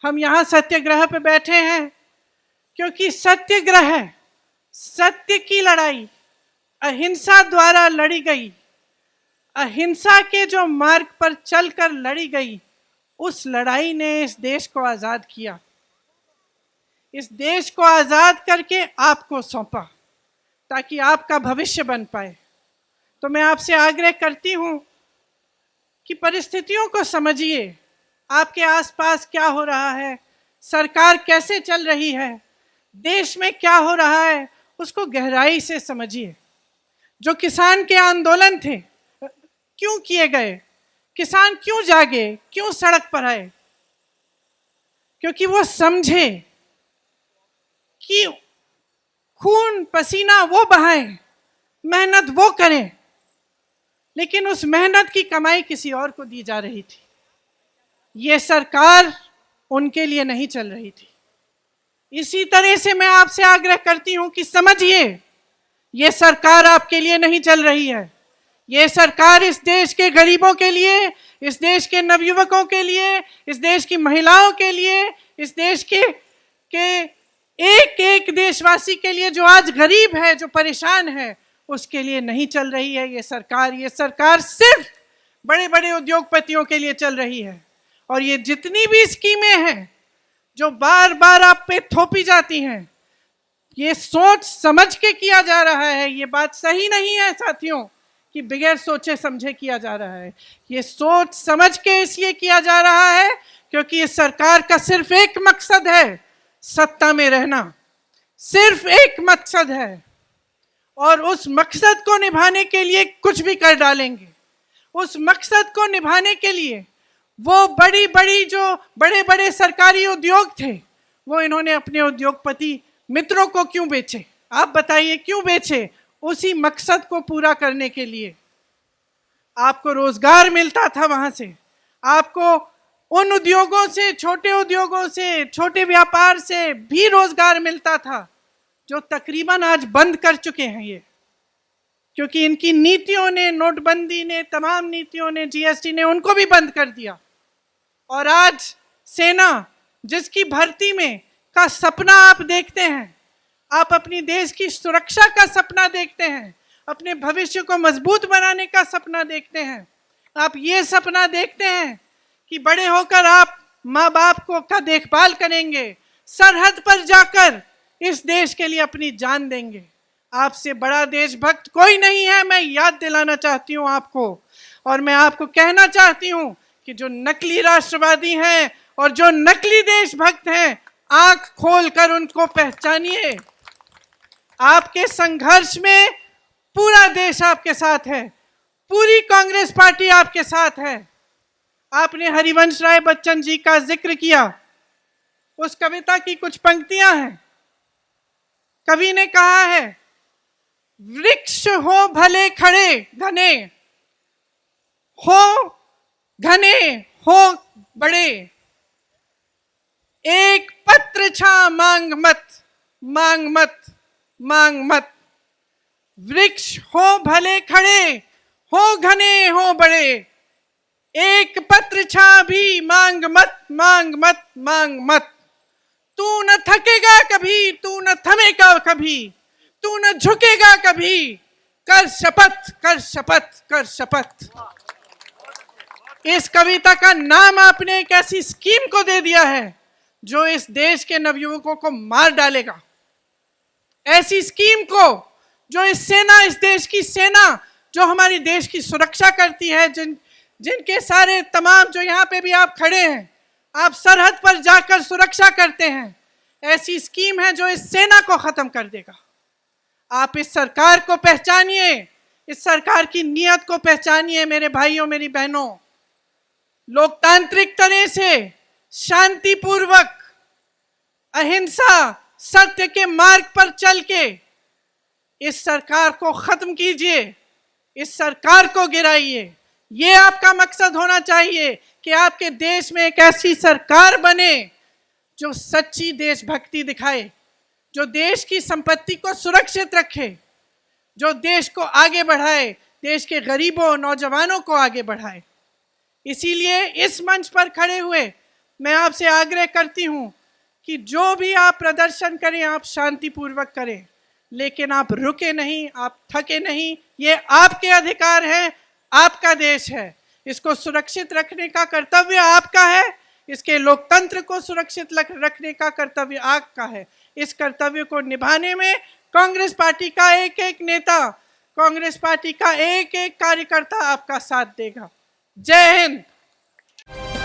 हम यहाँ सत्याग्रह पे बैठे हैं क्योंकि सत्याग्रह, सत्य की लड़ाई अहिंसा द्वारा लड़ी गई, अहिंसा के जो मार्ग पर चलकर लड़ी गई, उस लड़ाई ने इस देश को आज़ाद किया। इस देश को आज़ाद करके आपको सौंपा ताकि आपका भविष्य बन पाए। तो मैं आपसे आग्रह करती हूँ कि परिस्थितियों को समझिए, आपके आसपास क्या हो रहा है, सरकार कैसे चल रही है, देश में क्या हो रहा है, उसको गहराई से समझिए। जो किसान के आंदोलन थे, क्यों किए गए, किसान क्यों जागे, क्यों सड़क पर आए? क्योंकि वो समझे कि खून पसीना वो बहाएं, मेहनत वो करें, लेकिन उस मेहनत की कमाई किसी और को दी जा रही थी। ये सरकार उनके लिए नहीं चल रही थी। इसी तरह से मैं आपसे आग्रह करती हूं कि समझिए, ये सरकार आपके लिए नहीं चल रही है। ये सरकार इस देश के गरीबों के लिए, इस देश के नवयुवकों के लिए, इस देश की महिलाओं के लिए, इस देश के एक एक देशवासी के लिए जो आज गरीब है, जो परेशान है, उसके लिए नहीं चल रही है ये सरकार सिर्फ बड़े बड़े उद्योगपतियों के लिए चल रही है। और ये जितनी भी स्कीमें हैं जो बार बार आप पे थोपी जाती हैं, ये सोच समझ के किया जा रहा है। ये बात सही नहीं है साथियों कि बगैर सोचे समझे किया जा रहा है। ये सोच समझ के इसलिए किया जा रहा है क्योंकि इस सरकार का सिर्फ एक मकसद है, सत्ता में रहना। सिर्फ एक मकसद है और उस मकसद को निभाने के लिए कुछ भी कर डालेंगे। उस मकसद को निभाने के लिए वो बड़ी बड़ी जो बड़े बड़े सरकारी उद्योग थे, वो इन्होंने अपने उद्योगपति मित्रों को क्यों बेचे? आप बताइए क्यों बेचे? उसी मकसद को पूरा करने के लिए। आपको रोजगार मिलता था वहां से, आपको उन उद्योगों से, छोटे उद्योगों से, छोटे व्यापार से भी रोजगार मिलता था जो तकरीबन आज बंद कर चुके हैं ये, क्योंकि इनकी नीतियों ने, नोटबंदी ने, तमाम नीतियों ने, जीएसटी ने उनको भी बंद कर दिया। और आज सेना जिसकी भर्ती में का सपना आप देखते हैं, आप अपनी देश की सुरक्षा का सपना देखते हैं, अपने भविष्य को मजबूत बनाने का सपना देखते हैं, आप ये सपना देखते हैं कि बड़े होकर आप माँ बाप को का देखभाल करेंगे, सरहद पर जाकर इस देश के लिए अपनी जान देंगे। आपसे बड़ा देशभक्त कोई नहीं है, मैं याद दिलाना चाहती हूँ आपको। और मैं आपको कहना चाहती हूँ कि जो नकली राष्ट्रवादी हैं और जो नकली देशभक्त हैं, आंख खोलकर उनको पहचानिए। आपके संघर्ष में पूरा देश आपके साथ है, पूरी कांग्रेस पार्टी आपके साथ है। आपने हरिवंश राय बच्चन जी का जिक्र किया, उस कविता की कुछ पंक्तियां हैं। कवि ने कहा है, वृक्ष हो भले खड़े घने, हो घने हो बड़े, एक पत्र छा मांग मत, मांग मत, मांग मत। वृक्ष हो भले खड़े, हो घने हो बड़े, एक पत्र छा भी मांग मत, मांग मत, मांग मत। तू न थकेगा कभी, तू न थमेगा कभी, तू न झुकेगा कभी, कर शपथ, कर शपथ, कर शपथ। इस कविता का नाम आपने एक ऐसी स्कीम को दे दिया है जो इस देश के नवयुवकों को मार डालेगा। ऐसी स्कीम को जो इस देश की सेना जो हमारी देश की सुरक्षा करती है, जिनके सारे तमाम जो यहाँ पे भी आप खड़े हैं, आप सरहद पर जाकर सुरक्षा करते हैं, ऐसी स्कीम है जो इस सेना को खत्म कर देगा। आप इस सरकार को पहचानिए, इस सरकार की नीयत को पहचानिए मेरे भाइयों, मेरी बहनों। लोकतांत्रिक तरह से शांतिपूर्वक अहिंसा सत्य के मार्ग पर चल के इस सरकार को खत्म कीजिए, इस सरकार को गिराइए। ये आपका मकसद होना चाहिए कि आपके देश में एक ऐसी सरकार बने जो सच्ची देशभक्ति दिखाए, जो देश की संपत्ति को सुरक्षित रखे, जो देश को आगे बढ़ाए, देश के गरीबों, नौजवानों को आगे बढ़ाए। इसीलिए इस मंच पर खड़े हुए मैं आपसे आग्रह करती हूं कि जो भी आप प्रदर्शन करें आप शांतिपूर्वक करें, लेकिन आप रुके नहीं, आप थके नहीं। ये आपके अधिकार है, आपका देश है, इसको सुरक्षित रखने का कर्तव्य आपका है, इसके लोकतंत्र को सुरक्षित रखने का कर्तव्य आपका है। इस कर्तव्य को निभाने में कांग्रेस पार्टी का एक एक नेता, कांग्रेस पार्टी का एक एक कार्यकर्ता आपका साथ देगा। जय हिंद।